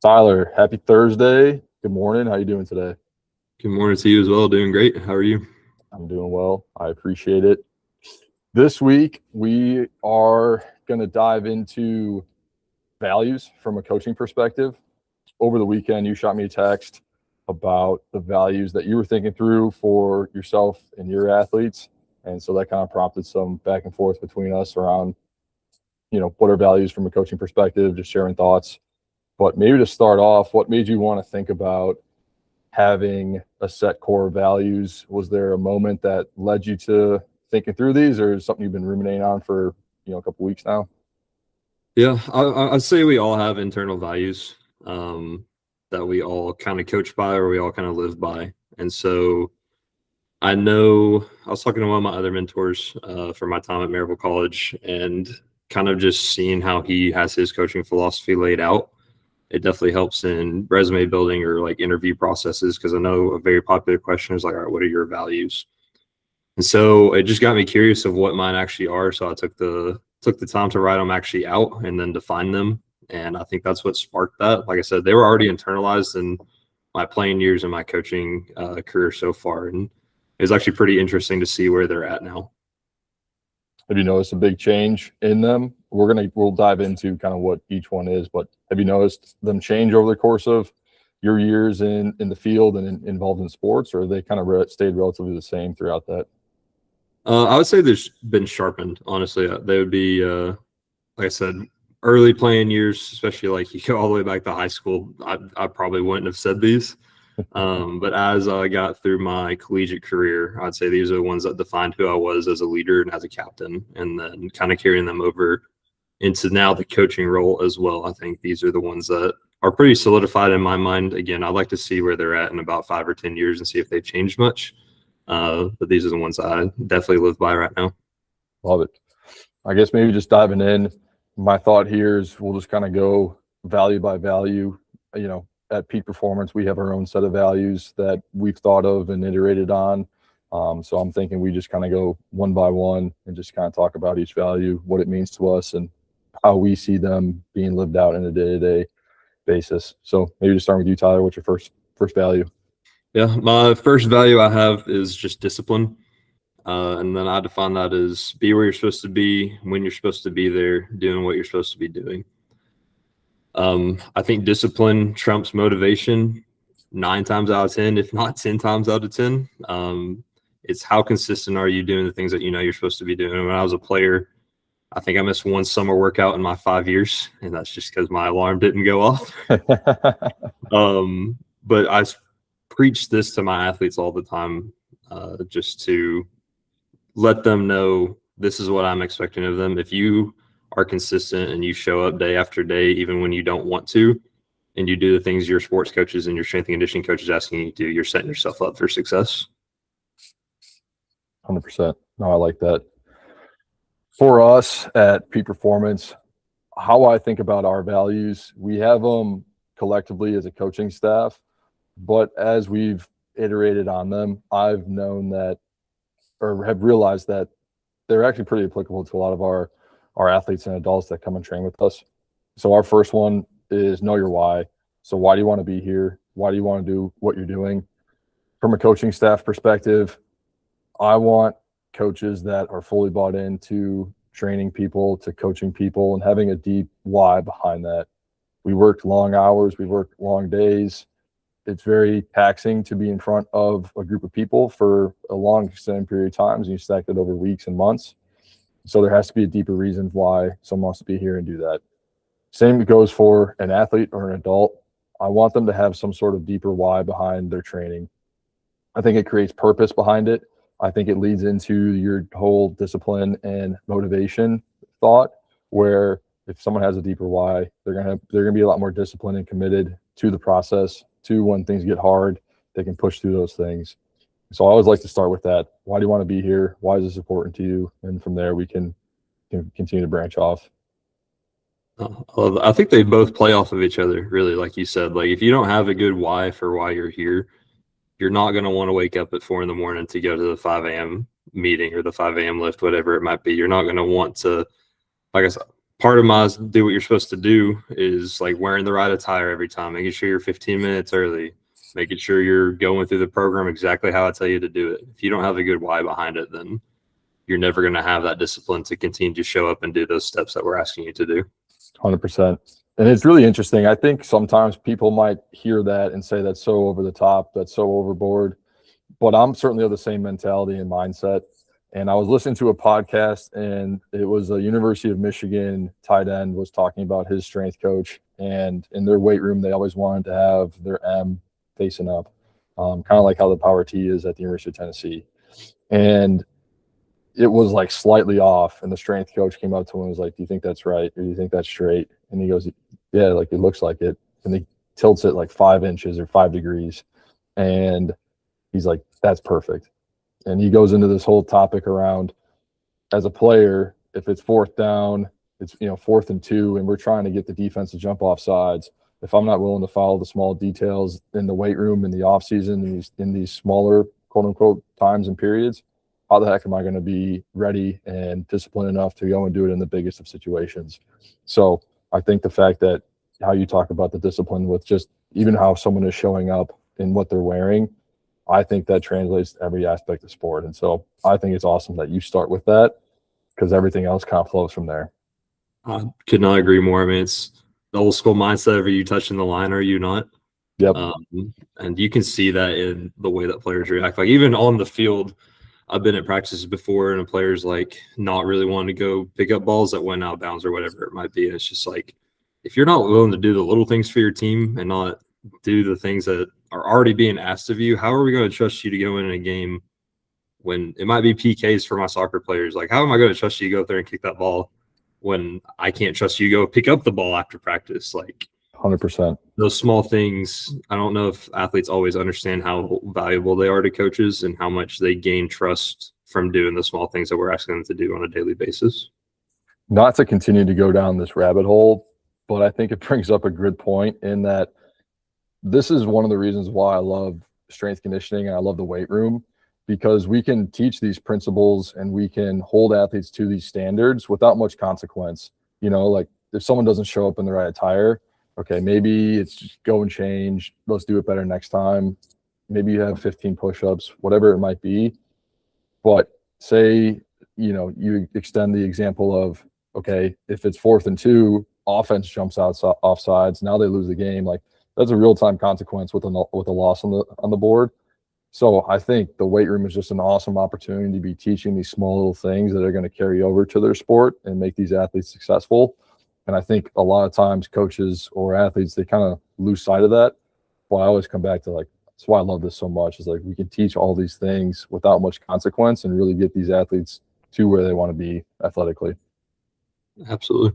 Tyler, happy Thursday. Good morning. How you doing today? Good morning to you as well. Doing great. How are you? I'm doing well. I appreciate it. This week, we are going to dive into values from a coaching perspective. Over the weekend, you shot me a text about the values that you were thinking through for yourself and your athletes. And so that kind of prompted some back and forth between us around, what are values from a coaching perspective, just sharing thoughts. But maybe to start off, what made you want to think about having a set core of values? Was there a moment that led you to thinking through these, or is something you've been ruminating on for a couple weeks now? Yeah, I'd say we all have internal values that we all kind of coach by or we all kind of live by. And so I know I was talking to one of my other mentors for my time at Maryville College, and kind of just seeing how he has his coaching philosophy laid out. It definitely helps in resume building or like interview processes, because I know a very popular question is like, all right, what are your values? And so it just got me curious of what mine actually are. So I took the time to write them actually out and then define them. And I think that's what sparked that. Like I said, they were already internalized in my playing years and my coaching career so far. And it was actually pretty interesting to see where they're at now. Have you noticed a big change in them? We'll dive into kind of what each one is, but have you noticed them change over the course of your years in the field and involved in sports, or have they kind of stayed relatively the same throughout that? I would say they've been sharpened, honestly. They would be, like I said, early playing years, especially like you go all the way back to high school, I probably wouldn't have said these. But as I got through my collegiate career, I'd say these are the ones that defined who I was as a leader and as a captain, and then kind of carrying them over into now the coaching role as well. I think these are the ones that are pretty solidified in my mind. Again, I'd like to see where they're at in about 5 or 10 years and see if they've changed much. But these are the ones I definitely live by right now. Love it. I guess maybe just diving in, my thought here is we'll just kind of go value by value. At Peak Performance, we have our own set of values that we've thought of and iterated on. So I'm thinking we just kind of go one by one and just kind of talk about each value, what it means to us, and how we see them being lived out in a day-to-day basis. So maybe just start with you, Tyler. What's your first value? Yeah, my first value I have is just discipline. And then I define that as be where you're supposed to be, when you're supposed to be there, doing what you're supposed to be doing. I think discipline trumps motivation 9 times out of 10, if not 10 times out of 10. It's how consistent are you doing the things that you know you're supposed to be doing. When I was a player, I think I missed one summer workout in my 5 years, and that's just because my alarm didn't go off. But I preach this to my athletes all the time, just to let them know this is what I'm expecting of them. If you are consistent and you show up day after day, even when you don't want to, and you do the things your sports coaches and your strength and conditioning coaches asking you to do, you're setting yourself up for success. 100%. No, I like that. For us at Peak Performance, how I think about our values, we have them collectively as a coaching staff, but as we've iterated on them, I've known that, or have realized that they're actually pretty applicable to a lot of our athletes and adults that come and train with us. So our first one is know your why. So why do you want to be here? Why do you want to do what you're doing? From a coaching staff perspective, I want coaches that are fully bought into training people, to coaching people, and having a deep why behind that. We work long hours, we work long days. It's very taxing to be in front of a group of people for a long extended period of time, and you stack that over weeks and months. So there has to be a deeper reason why someone wants to be here and do that. Same goes for an athlete or an adult. I want them to have some sort of deeper why behind their training. I think it creates purpose behind it. I think it leads into your whole discipline and motivation thought, where if someone has a deeper why, they're gonna be a lot more disciplined and committed to the process, to when things get hard, they can push through those things. So I always like to start with that. Why do you want to be here? Why is this important to you? And from there, we can continue to branch off. Well, I think they both play off of each other, really. Like you said, like if you don't have a good why for why you're here, you're not going to want to wake up at 4 a.m. to go to the 5 a.m. meeting or the 5 a.m. lift, whatever it might be. You're not going to want to, like I said, part of my do what you're supposed to do is like wearing the right attire every time, making sure you're 15 minutes early, making sure you're going through the program exactly how I tell you to do it. If you don't have a good why behind it, then you're never going to have that discipline to continue to show up and do those steps that we're asking you to do. 100%. And it's really interesting. I think sometimes people might hear that and say that's so over the top, that's so overboard. But I'm certainly of the same mentality and mindset. And I was listening to a podcast, and it was a University of Michigan tight end was talking about his strength coach. And in their weight room, they always wanted to have their M facing up, kind of like how the power T is at the University of Tennessee. And it was like slightly off. And the strength coach came up to him and was like, "Do you think that's right? Or do you think that's straight?" And he goes, "Yeah, like it looks like it." And he tilts it like 5 inches or 5 degrees. And he's like, "That's perfect." And he goes into this whole topic around, as a player, if it's fourth down, it's 4th and 2, and we're trying to get the defense to jump off sides. If I'm not willing to follow the small details in the weight room in the off season, in these smaller quote unquote times and periods, how the heck am I going to be ready and disciplined enough to go and do it in the biggest of situations? So I think the fact that how you talk about the discipline with just even how someone is showing up in what they're wearing, I think that translates to every aspect of sport. And so I think it's awesome that you start with that, because everything else kind of flows from there. I could not agree more. I mean, it's the old school mindset of, are you touching the line or are you not? Yep. And you can see that in the way that players react. Like even on the field, I've been at practices before and a player's like not really wanting to go pick up balls that went out of bounds or whatever it might be. And it's just like, if you're not willing to do the little things for your team and not do the things that are already being asked of you, how are we going to trust you to go in a game when it might be PKs for my soccer players? Like, how am I going to trust you to go up there and kick that ball when I can't trust you to go pick up the ball after practice? Like 100%. Those small things, I don't know if athletes always understand how valuable they are to coaches and how much they gain trust from doing the small things that we're asking them to do on a daily basis. Not to continue to go down this rabbit hole, but I think it brings up a good point in that this is one of the reasons why I love strength conditioning and I love the weight room, because we can teach these principles and we can hold athletes to these standards without much consequence. Like if someone doesn't show up in the right attire, okay, maybe it's just go and change. Let's do it better next time. Maybe you have 15 push-ups, whatever it might be. But say, you extend the example of, okay, if it's 4th and 2, offense jumps out off sides. Now they lose the game. Like that's a real-time consequence with a loss on the board. So I think the weight room is just an awesome opportunity to be teaching these small little things that are going to carry over to their sport and make these athletes successful. And I think a lot of times coaches or athletes, they kind of lose sight of that. Well, I always come back to that's why I love this so much, is like we can teach all these things without much consequence and really get these athletes to where they want to be athletically. Absolutely.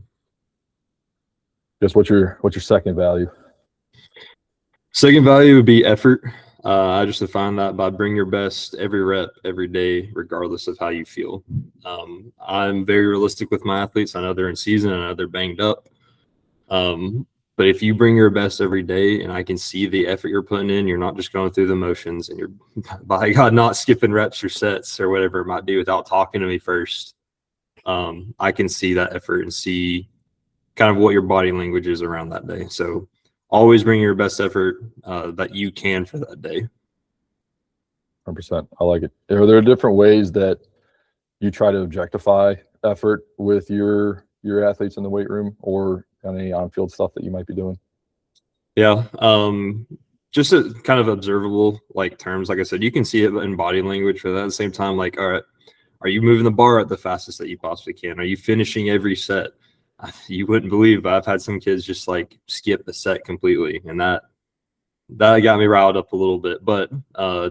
Just what's your second value? Second value would be effort. I just define that by bring your best every rep, every day, regardless of how you feel. I'm very realistic with my athletes. I know they're in season. I know they're banged up. But if you bring your best every day and I can see the effort you're putting in, you're not just going through the motions and you're, by God, not skipping reps or sets or whatever it might be without talking to me first. I can see that effort and see kind of what your body language is around that day. So always bring your best effort that you can for that day. 100%. I like it. Are there different ways that you try to objectify effort with your athletes in the weight room, or any on-field stuff that you might be doing? Yeah. Just a kind of observable terms. Like I said, you can see it in body language, but at the same time, all right, are you moving the bar at the fastest that you possibly can? Are you finishing every set? You wouldn't believe, but I've had some kids just skip the set completely, and that got me riled up a little bit. But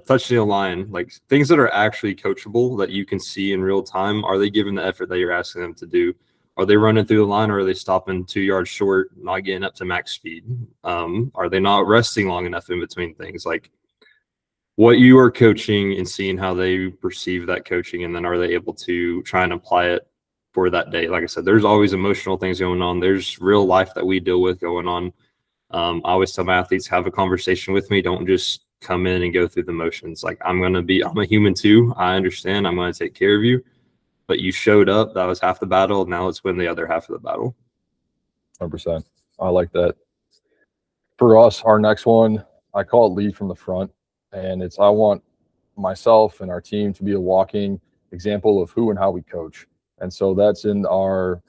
touching the line, things that are actually coachable that you can see in real time, are they giving the effort that you're asking them to do? Are they running through the line, or are they stopping 2 yards short, not getting up to max speed? Are they not resting long enough in between things? What you are coaching and seeing how they perceive that coaching, and then are they able to try and apply it for that day? Like I said, there's always emotional things going on. There's real life that we deal with going on. I always tell my athletes, have a conversation with me. Don't just come in and go through the motions. I'm a human too. I understand. I'm going to take care of you. But you showed up. That was half the battle. Now let's win the other half of the battle. 100%. I like that. For us, our next one, I call it lead from the front. And it's I want myself and our team to be a walking example of who and how we coach. And so that's in the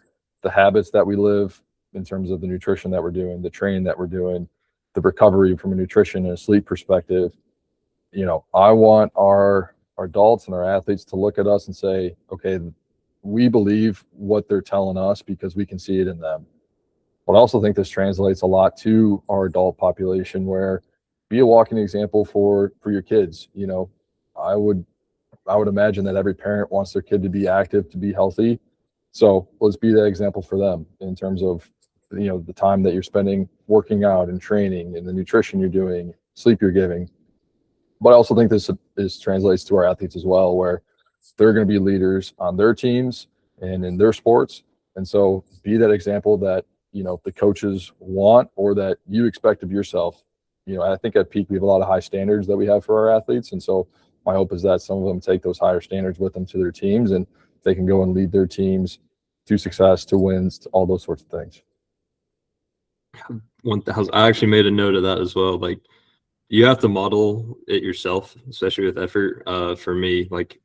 habits that we live in terms of the nutrition that we're doing, the training that we're doing, the recovery from a nutrition and a sleep perspective. I want our adults and our athletes to look at us and say, okay, we believe what they're telling us because we can see it in them. But I also think this translates a lot to our adult population, where be a walking example for your kids. I would imagine that every parent wants their kid to be active, to be healthy. So let's be that example for them in terms of the time that you're spending working out and training and the nutrition you're doing, sleep you're giving. But I also think this translates to our athletes as well, where they're going to be leaders on their teams and in their sports. And so be that example that the coaches want or that you expect of yourself. I think at Peak we have a lot of high standards that we have for our athletes, and so my hope is that some of them take those higher standards with them to their teams, and they can go and lead their teams to success, to wins, to all those sorts of things. 1,000. I actually made a note of that as well. Like, you have to model it yourself, especially with effort. For me, like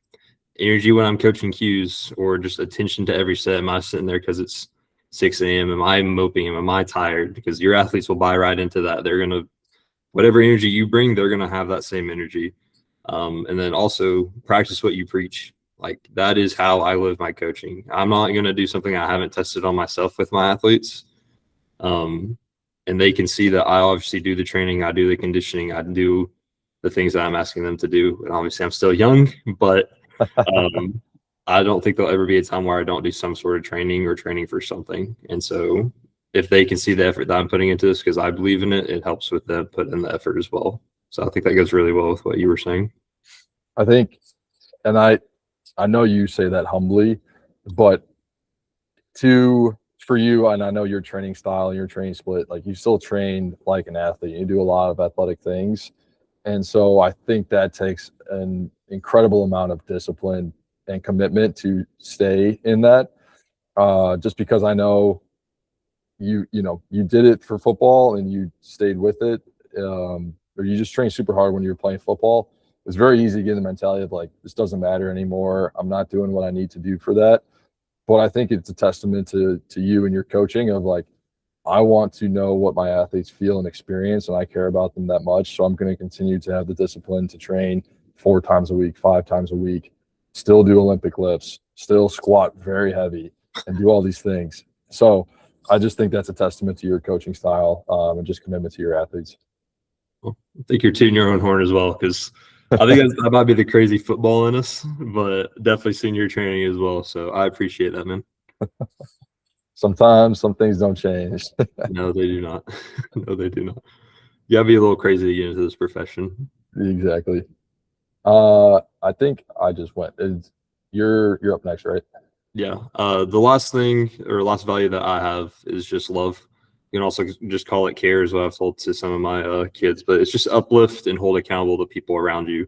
energy when I'm coaching cues or just attention to every set. Am I sitting there because it's 6 a.m.? Am I moping? Am I tired? Because your athletes will buy right into that. They're going to, whatever energy you bring, they're going to have that same energy. And then also practice what you preach. Like, that is how I live my coaching. I'm not going to do something I haven't tested on myself with my athletes. And they can see that I obviously do the training, I do the conditioning, I do the things that I'm asking them to do. And obviously I'm still young, but I don't think there'll ever be a time where I don't do some sort of training or training for something. And so if they can see the effort that I'm putting into this because I believe in it, it helps with them put in the effort as well. So I think that goes really well with what you were saying. I think, and I know you say that humbly, but for you, and I know your training style and your training split, like you still train like an athlete. You do a lot of athletic things. And so I think that takes an incredible amount of discipline and commitment to stay in that. Just because I know you did it for football and you stayed with it, or you just trained super hard when you were playing football. It's very easy to get in the mentality of like, this doesn't matter anymore. I'm not doing what I need to do for that. But I think it's a testament to you and your coaching of like, I want to know what my athletes feel and experience, and I care about them that much. So I'm going to continue to have the discipline to train 4 times a week, 5 times a week, still do Olympic lifts, still squat very heavy, and do all these things. So I just think that's a testament to your coaching style and just commitment to your athletes. Well, I think you're tooting your own horn as well, because I think that might be the crazy football in us, but definitely senior training as well. So I appreciate that, man. Sometimes some things don't change. No, they do not. No, they do not. You gotta be a little crazy to get into this profession. Exactly. I think I just went. You're up next, right? Yeah. The last thing or last value that I have is just love. You can also just call it care, is what I've told to some of my kids, but it's just uplift and hold accountable the people around you.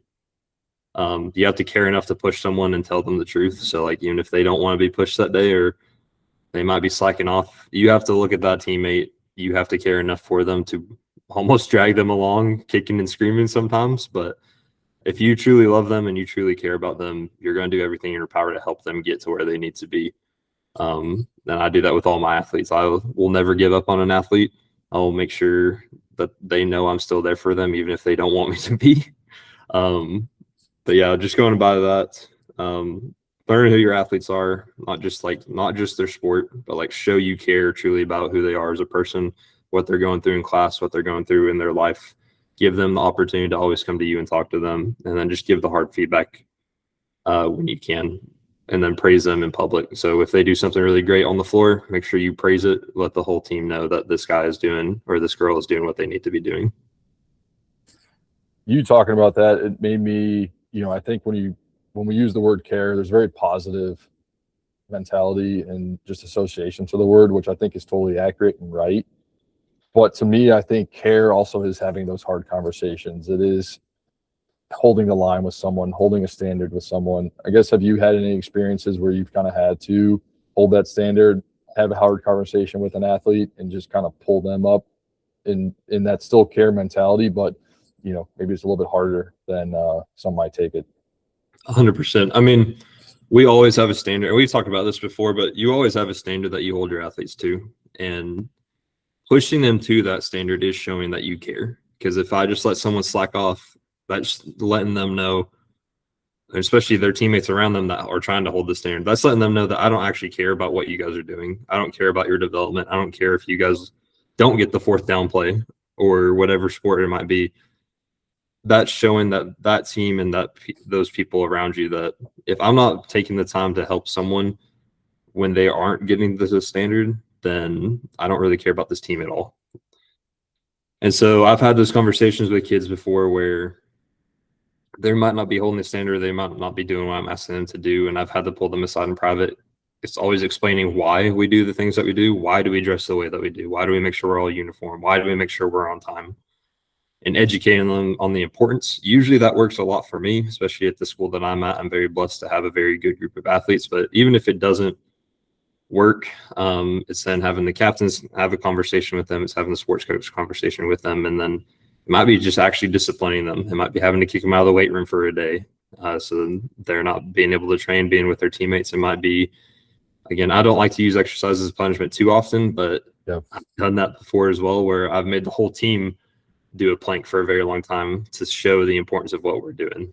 You have to care enough to push someone and tell them the truth. So like, even if they don't want to be pushed that day or they might be slacking off, you have to look at that teammate. You have to care enough for them to almost drag them along, kicking and screaming sometimes. But if you truly love them and you truly care about them, you're going to do everything in your power to help them get to where they need to be. And I do that with all my athletes. I will never give up on an athlete. I will make sure that they know I'm still there for them, even if they don't want me to be. But yeah, just going by that, learn who your athletes are, not just their sport, but like show you care truly about who they are as a person, what they're going through in class, what they're going through in their life. Give them the opportunity to always come to you and talk to them, and then just give the hard feedback when you can, and then praise them in public. So if they do something really great on the floor, make sure you praise it. Let the whole team know that this guy is doing, or this girl is doing what they need to be doing. You talking about that, it made me, I think when we use the word care, there's very positive mentality and just association to the word, which I think is totally accurate and right. But to me, I think care also is having those hard conversations. It is holding the line with someone, holding a standard with someone. I guess, have you had any experiences where you've kind of had to hold that standard, have a hard conversation with an athlete and just kind of pull them up in that still care mentality, but maybe it's a little bit harder than some might take it. 100%. I mean, we always have a standard. We've talked about this before, but you always have a standard that you hold your athletes to, and pushing them to that standard is showing that you care. Because if I just let someone slack off, that's letting them know, especially their teammates around them that are trying to hold the standard, that's letting them know that I don't actually care about what you guys are doing. I don't care about your development. I don't care if you guys don't get the fourth down play or whatever sport it might be. That's showing that team and those people around you that if I'm not taking the time to help someone when they aren't getting the standard, then I don't really care about this team at all. And so I've had those conversations with kids before where they might not be holding the standard, they might not be doing what I'm asking them to do, and I've had to pull them aside in private. It's always explaining why we do the things that we do. Why do we dress the way that we do? Why do we make sure we're all uniform? Why do we make sure we're on time? And educating them on the importance. Usually that works a lot for me, especially at the school that I'm at. I'm very blessed to have a very good group of athletes, but even if it doesn't work, it's then having the captains have a conversation with them. It's having the sports coach conversation with them. And then it might be just actually disciplining them. It might be having to kick them out of the weight room for a day. So they're not being able to train, being with their teammates. It might be, again, I don't like to use exercise as punishment too often, but I've done that before as well, where I've made the whole team do a plank for a very long time to show the importance of what we're doing.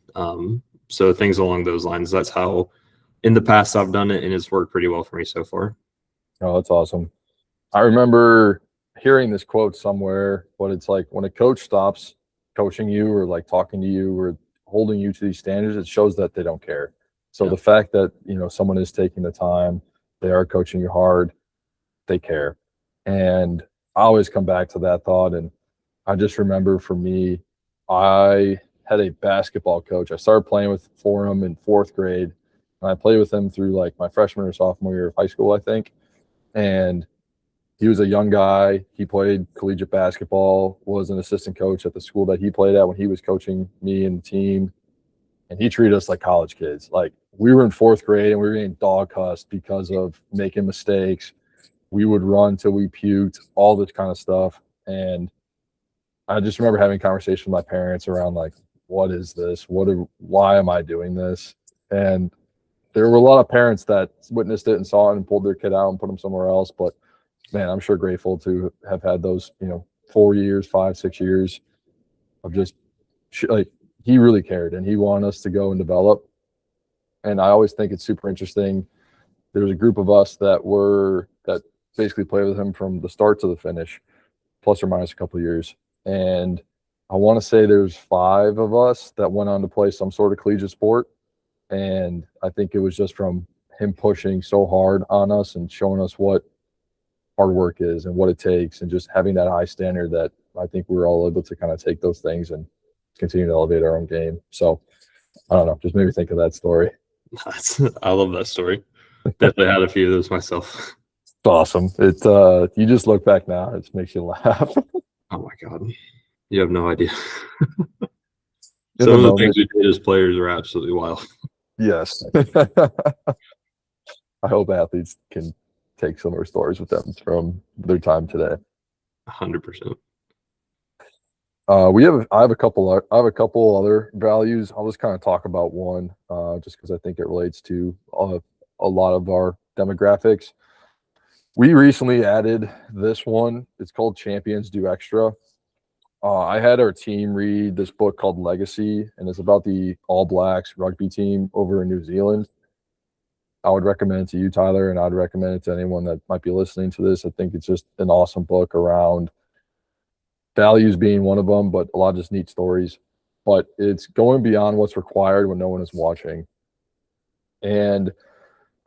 So things along those lines. That's how in the past I've done it, and it's worked pretty well for me so far. Oh, that's awesome. I remember hearing this quote somewhere, but it's like when a coach stops coaching you or like talking to you or holding you to these standards, it shows that they don't care. So the fact that, someone is taking the time, they are coaching you hard, they care. And I always come back to that thought. And I just remember for me, I had a basketball coach. I started playing for him in 4th grade. And I played with him through like my freshman or sophomore year of high school, I think. And he was a young guy. He played collegiate basketball, was an assistant coach at the school that he played at when he was coaching me and the team. And he treated us like college kids. Like we were in 4th grade and we were getting dog cussed because of making mistakes. We would run till we puked, all this kind of stuff. And I just remember having conversations with my parents around like, what is this? Why am I doing this? And there were a lot of parents that witnessed it and saw it and pulled their kid out and put them somewhere else. But man, I'm sure grateful to have had those, 4 years, 5, 6 years of just like, he really cared and he wanted us to go and develop. And I always think it's super interesting. There was a group of us that basically played with him from the start to the finish, plus or minus a couple of years. And I want to say there's 5 of us that went on to play some sort of collegiate sport. And I think it was just from him pushing so hard on us and showing us what hard work is and what it takes, and just having that high standard that I think we were all able to kind of take those things and continue to elevate our own game. So I don't know, just made me think of that story. I love that story. Definitely had a few of those myself. It's awesome. It's you just look back now, it makes you laugh. Oh my God. You have no idea. Some of the things we did as players are absolutely wild. Yes. I hope athletes can take similar stories with them from their time today. 100%. I have a couple other values. I'll just kind of talk about one, just because I think it relates to a lot of our demographics. We recently added this one. It's called Champions Do Extra. I had our team read this book called Legacy, and it's about the All Blacks rugby team over in New Zealand. I would recommend it to you, Tyler, and I'd recommend it to anyone that might be listening to this. I think it's just an awesome book around values being one of them, but a lot of just neat stories. But it's going beyond what's required when no one is watching. And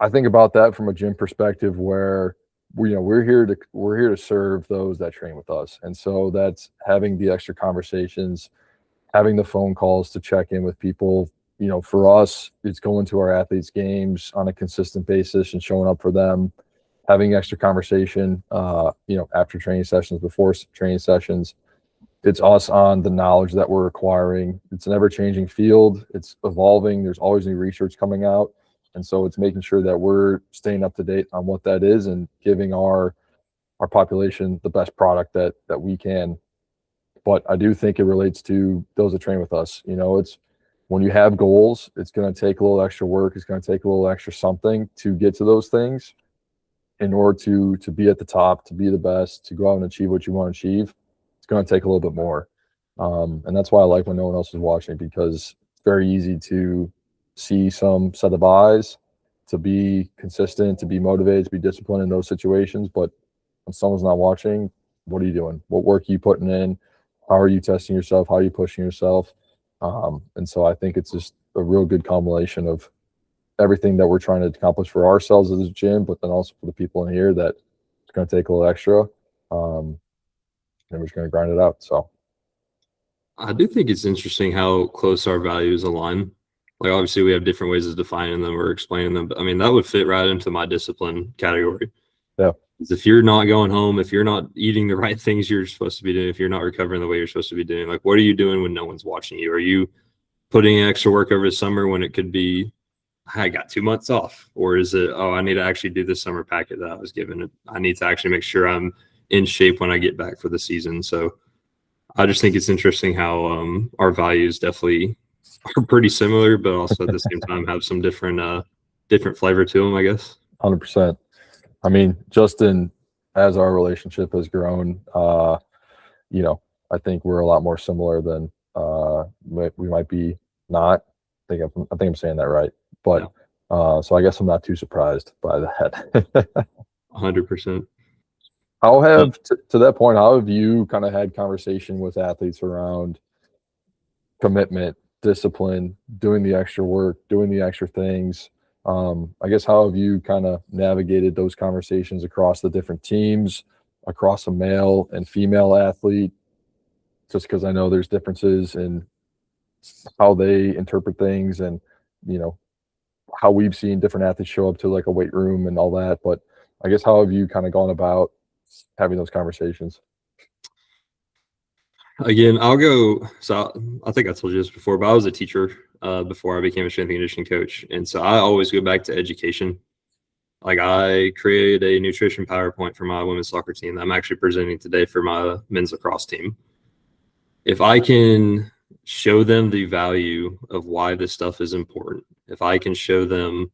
I think about that from a gym perspective where we're here to serve those that train with us. And so that's having the extra conversations, having the phone calls to check in with people. For us, it's going to our athletes' games on a consistent basis and showing up for them, having extra conversation, after training sessions, before training sessions. It's us on the knowledge that we're acquiring. It's an ever-changing field. It's evolving. There's always new research coming out. And so it's making sure that we're staying up to date on what that is and giving our population the best product that we can. But I do think it relates to those that train with us. It's when you have goals, it's going to take a little extra work. It's going to take a little extra something to get to those things in order to be at the top, to be the best, to go out and achieve what you want to achieve. It's going to take a little bit more. And that's why I like when no one else is watching, because it's very easy to see some set of eyes, to be consistent, to be motivated, to be disciplined in those situations. But when someone's not watching, what are you doing? What work are you putting in? How are you testing yourself? How are you pushing yourself? And so I think it's just a real good combination of everything that we're trying to accomplish for ourselves as a gym, but then also for the people in here, that it's going to take a little extra. And we're just going to grind it out. So I do think it's interesting how close our values align. Like, obviously we have different ways of defining them or explaining them, but I mean, that would fit right into my discipline category. Yeah. If you're not going home, if you're not eating the right things you're supposed to be doing, if you're not recovering the way you're supposed to be doing, like, what are you doing when no one's watching you? Are you putting in extra work over the summer when it could be, I got 2 months off? Or is it, oh, I need to actually do this summer packet that I was given? I need to actually make sure I'm in shape when I get back for the season. So I just think it's interesting how our values definitely are pretty similar, but also at the same time have some different flavor to them, I guess. 100%. I mean, Justin, as our relationship has grown, I think we're a lot more similar than we might be not. I think I'm saying that right. But so I guess I'm not too surprised by that. 100%. To that point, how have you kind of had conversation with athletes around commitment, discipline, doing the extra work, doing the extra things? I guess, how have you kind of navigated those conversations across the different teams, across a male and female athlete? Just because I know there's differences in how they interpret things, and how we've seen different athletes show up to like a weight room and all that. But I guess, how have you kind of gone about having those conversations? Again, I'll go. So I think I told you this before, but I was a teacher before I became a strength and conditioning coach. And so I always go back to education. Like, I created a nutrition PowerPoint for my women's soccer team that I'm actually presenting today for my men's lacrosse team. If I can show them the value of why this stuff is important, if I can show them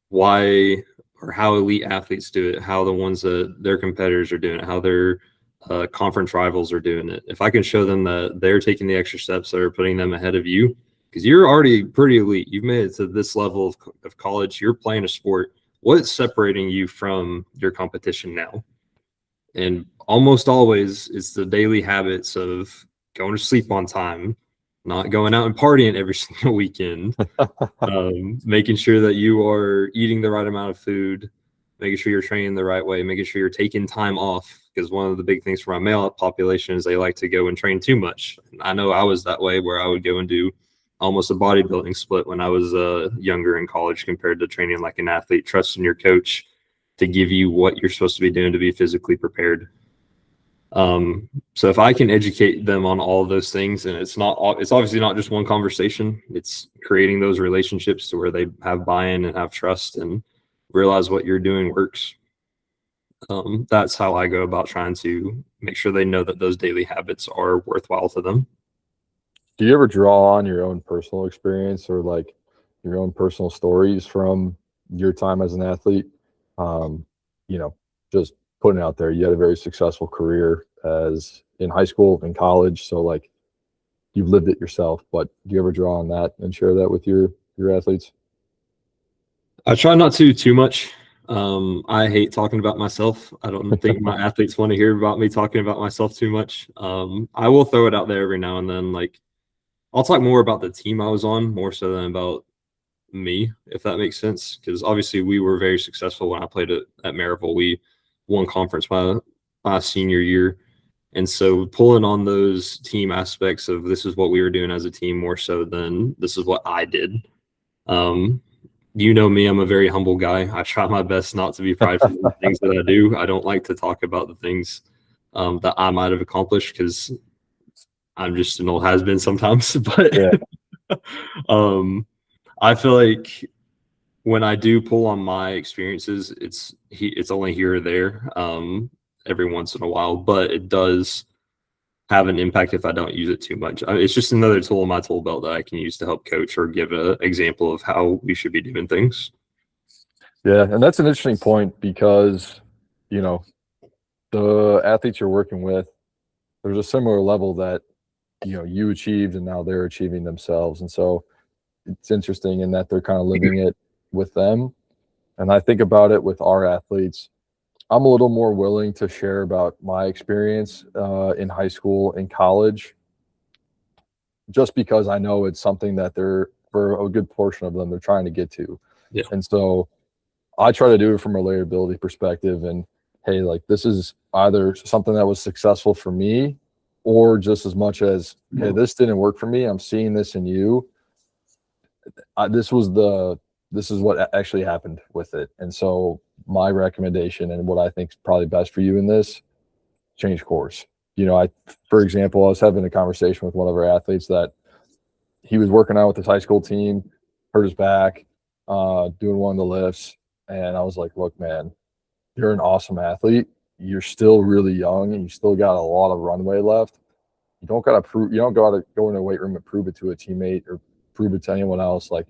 why or how elite athletes do it, how the ones that their competitors are doing it, how their conference rivals are doing it, if I can show them that they're taking the extra steps that are putting them ahead of you, because you're already pretty elite, you've made it to this level of college, you're playing a sport, what's separating you from your competition now? And almost always it's the daily habits of going to sleep on time, not going out and partying every single weekend, making sure that you are eating the right amount of food, making sure you're training the right way, making sure you're taking time off. Because one of the big things for my male population is they like to go and train too much. And I know I was that way, where I would go and do almost a bodybuilding split when I was younger in college compared to training like an athlete, trusting your coach to give you what you're supposed to be doing to be physically prepared. So if I can educate them on all of those things, and it's obviously not just one conversation, it's creating those relationships to where they have buy-in and have trust and realize what you're doing works. That's how I go about trying to make sure they know that those daily habits are worthwhile to them. Do you ever draw on your own personal experience or like your own personal stories from your time as an athlete? Just putting it out there, you had a very successful career as in high school and college. So like, you've lived it yourself, but do you ever draw on that and share that with your athletes? I try not to too much. I hate talking about myself. I don't think my athletes want to hear about me talking about myself too much. I will throw it out there every now and then. Like, I'll talk more about the team I was on more so than about me, if that makes sense. Because obviously we were very successful when I played at Maryville. We won conference my senior year. And so pulling on those team aspects of this is what we were doing as a team more so than this is what I did. You know me, I'm a very humble guy. I try my best not to be prideful in the things that I do. I don't like to talk about the things that I might have accomplished because I'm just an old has-been sometimes. But Yeah. I feel like when I do pull on my experiences, it's only here or there, every once in a while, but it does have an impact if I don't use it too much. It's just another tool in my tool belt that I can use to help coach or give an example of how we should be doing things. Yeah, and that's an interesting point because, you know, the athletes you're working with, there's a similar level that, you know, you achieved and now they're achieving themselves. And so it's interesting in that they're kind of living it with them. And I think about it with our athletes. I'm a little more willing to share about my experience in high school and college, just because I know it's something that they're, for a good portion of them, they're trying to get to. Yeah. And so I try to do it from a relatability perspective. And hey, like, this is either something that was successful for me, or just as much as, hey, this didn't work for me, I'm seeing this in you. This is what actually happened with it. And so my recommendation and what I think is probably best for you in this, change course. You know, for example, I was having a conversation with one of our athletes that he was working out with his high school team, hurt his back, doing one of the lifts. And I was like, look, man, you're an awesome athlete. You're still really young and you still got a lot of runway left. You don't got to go in a weight room and prove it to a teammate or prove it to anyone else. Like,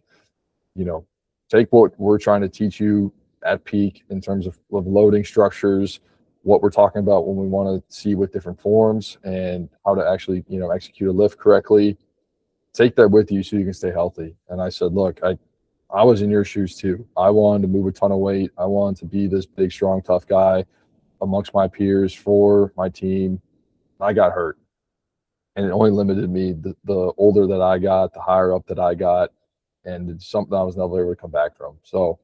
you know, take what we're trying to teach you at peak in terms of loading structures, what we're talking about when we want to see with different forms and how to actually, you know, execute a lift correctly. Take that with you so you can stay healthy. And I said, look, I was in your shoes too. I wanted to move a ton of weight. I wanted to be this big, strong, tough guy amongst my peers for my team. I got hurt. And it only limited me. The older that I got, the higher up that I got. And it's something I was never able to come back from. So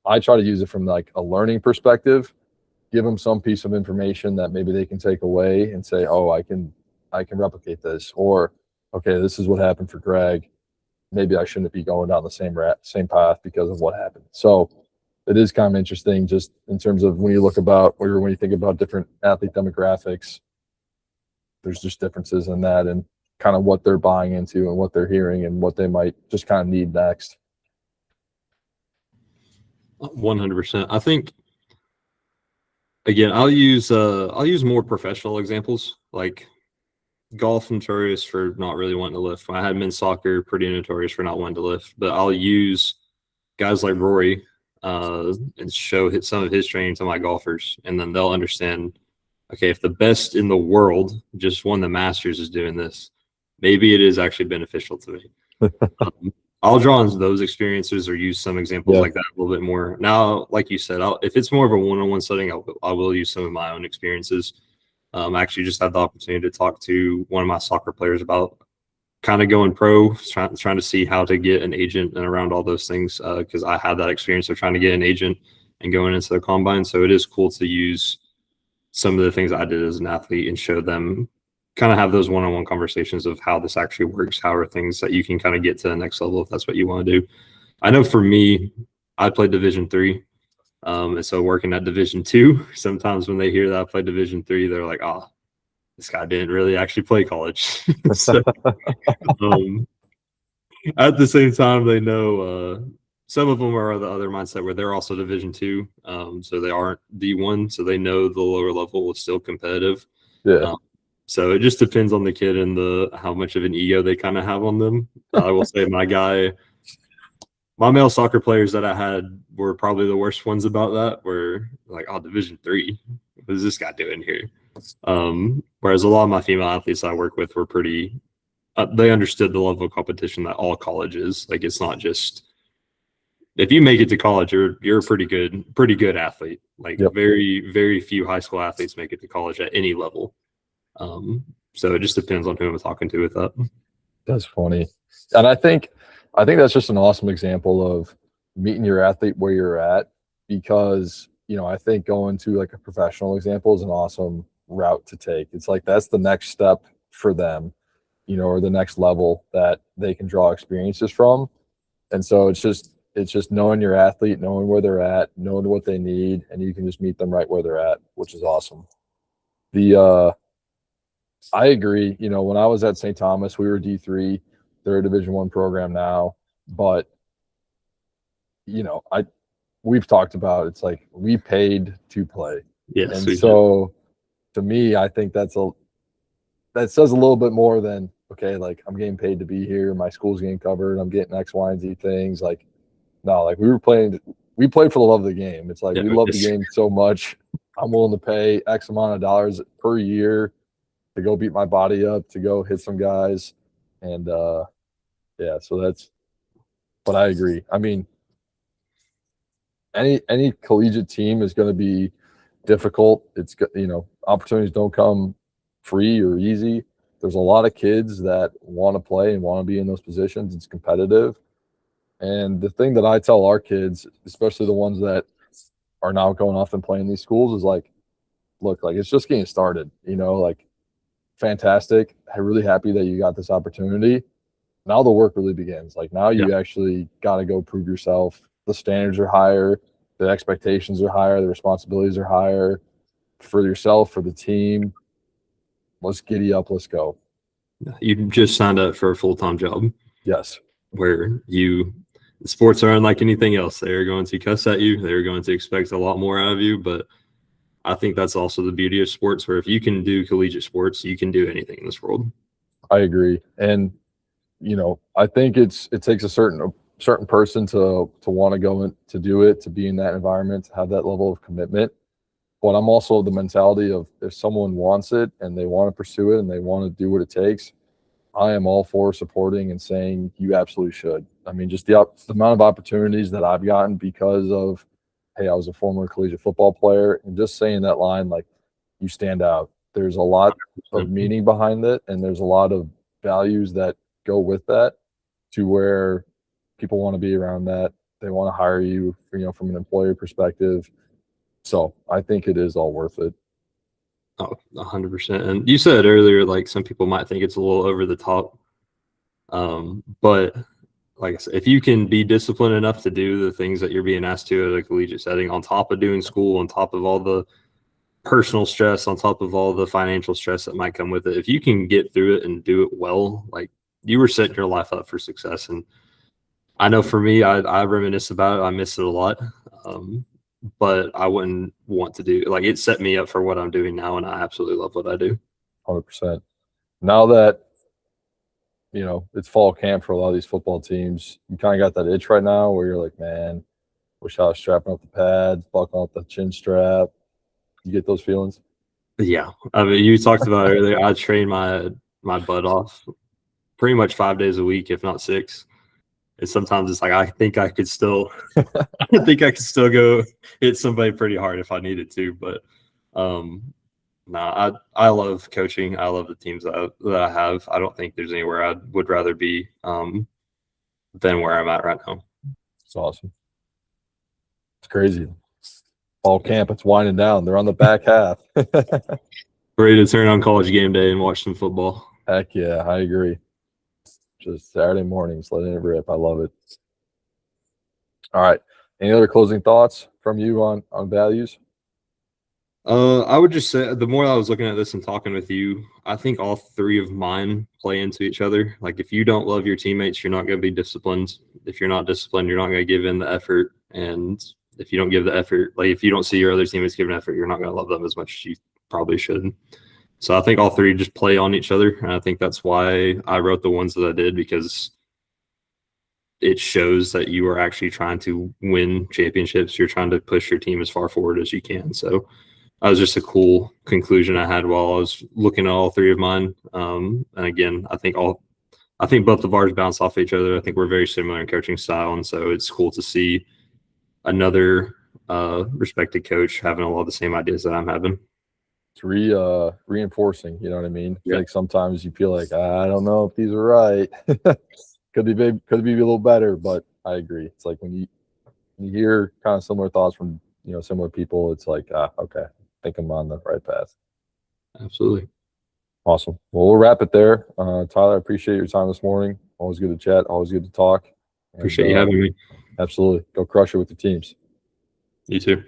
I try to use it from like a learning perspective, give them some piece of information that maybe they can take away and say, oh, I can replicate this. Or, okay, this is what happened for Greg. Maybe I shouldn't be going down the same path because of what happened. So it is kind of interesting just in terms of when you look about, or when you think about different athlete demographics, there's just differences in that and kind of what they're buying into and what they're hearing and what they might just kind of need next. 100%. I think, again, I'll use more professional examples, like golf notorious for not really wanting to lift. When I had men's soccer, pretty notorious for not wanting to lift. But I'll use guys like Rory and show some of his training to my golfers, and then they'll understand, okay, if the best in the world just won the Masters is doing this, maybe it is actually beneficial to me. I'll draw on those experiences or use some examples like that a little bit more. Now, like you said, if it's more of a one-on-one setting, I will use some of my own experiences. I actually just had the opportunity to talk to one of my soccer players about kind of going pro, trying to see how to get an agent and around all those things, because I had that experience of trying to get an agent and going into the combine. So it is cool to use some of the things I did as an athlete and show them, kind of have those one-on-one conversations of how this actually works, how are things that you can kind of get to the next level if that's what you want to do. I know for me, I played Division III. And so working at Division II, sometimes when they hear that I play Division III, they're like, oh, this guy didn't really actually play college. So, at the same time, they know some of them are the other mindset where they're also Division II. So they aren't D1, so they know the lower level is still competitive. Yeah. So it just depends on the kid and how much of an ego they kind of have on them. I will say my male soccer players that I had were probably the worst ones about that. Were like, oh, Division III, what is this guy doing here? Whereas a lot of my female athletes I work with were pretty. They understood the level of competition that all college is. Like, it's not just if you make it to college, you're a pretty good athlete. Like very, very few high school athletes make it to college at any level. So it just depends on who I'm talking to with that. That's funny. And I think that's just an awesome example of meeting your athlete where you're at, because, you know, I think going to like a professional example is an awesome route to take. It's like, that's the next step for them, you know, or the next level that they can draw experiences from. And so it's just knowing your athlete, knowing where they're at, knowing what they need, and you can just meet them right where they're at, which is awesome. I agree. You know, when I was at St. Thomas, we were D3. They're a Division I program now, but we've talked about, it's like we paid to play. Yes, And we did. so to me, I think that says a little bit more than, okay, like I'm getting paid to be here, my school's getting covered, I'm getting X, Y, and Z things. Like, no, like we played for the love of the game. It's like we love the game so much. I'm willing to pay X amount of dollars per year to go beat my body up, to go hit some guys. And yeah, so but I agree. I mean, any collegiate team is going to be difficult. It's, opportunities don't come free or easy. There's a lot of kids that want to play and want to be in those positions. It's competitive. And the thing that I tell our kids, especially the ones that are now going off and playing these schools, is like, look, like it's just getting started, like fantastic. I'm really happy that you got this opportunity. Now the work really begins. Like now you actually got to go prove yourself. The standards are higher. The expectations are higher. The responsibilities are higher for yourself, for the team. Let's giddy up. Let's go. You just signed up for a full-time job. Yes. Where sports are unlike anything else. They're going to cuss at you. They're going to expect a lot more out of you. But I think that's also the beauty of sports, where if you can do collegiate sports, you can do anything in this world. I agree. And, I think it takes a certain person to want to go in, to do it, to be in that environment, to have that level of commitment. But I'm also of the mentality of, if someone wants it and they want to pursue it and they want to do what it takes, I am all for supporting and saying you absolutely should. I mean, just the amount of opportunities that I've gotten because of, hey, I was a former collegiate football player, and just saying that line, like, you stand out. There's a lot of meaning behind it, and there's a lot of values that go with that, to where people want to be around that. They want to hire you, from an employer perspective. So I think it is all worth it. Oh, 100%. And you said earlier, like, some people might think it's a little over the top. But like I said, if you can be disciplined enough to do the things that you're being asked to at a collegiate setting, on top of doing school, on top of all the personal stress, on top of all the financial stress that might come with it, if you can get through it and do it well, like, you were setting your life up for success. And I know for me, I reminisce about it. I miss it a lot. But I wouldn't want to do, like, it set me up for what I'm doing now, and I absolutely love what I do. 100%. Now that, it's fall camp for a lot of these football teams, you kind of got that itch right now where you're like, man, wish I was strapping up the pads, buckling up the chin strap. You get those feelings? Yeah. I mean, you talked about earlier, I train my butt off pretty much 5 days a week, if not 6. And sometimes it's like, I think I could still go hit somebody pretty hard if I needed to. But I love coaching. I love the teams that I have. I don't think there's anywhere I would rather be than where I'm at right now. It's awesome. It's crazy. Fall camp, it's winding down. They're on the back half. Ready to turn on college game day and watch some football. Heck yeah, I agree. Just Saturday mornings, letting it rip. I love it. All right. Any other closing thoughts from you on values? I would just say, the more I was looking at this and talking with you, I think all 3 of mine play into each other. Like, if you don't love your teammates, you're not going to be disciplined. If you're not disciplined, you're not going to give in the effort. And if you don't give the effort, like, if you don't see your other teammates giving effort, you're not going to love them as much as you probably should. So I think all 3 just play on each other. And I think that's why I wrote the ones that I did, because it shows that you are actually trying to win championships. You're trying to push your team as far forward as you can. So that was just a cool conclusion I had while I was looking at all 3 of mine. And again, I think both of ours bounce off each other. I think we're very similar in coaching style. And so it's cool to see another respected coach having a lot of the same ideas that I'm having. It's reinforcing, you know what I mean? Yeah. Like sometimes you feel like, I don't know if these are right. could be a little better, but I agree. It's like when you hear kind of similar thoughts from, similar people, it's like, okay, I think I'm on the right path. Absolutely. Awesome. Well, we'll wrap it there. Tyler, I appreciate your time this morning. Always good to chat. Always good to talk. Appreciate you having me. Absolutely. Go crush it with the teams. You too.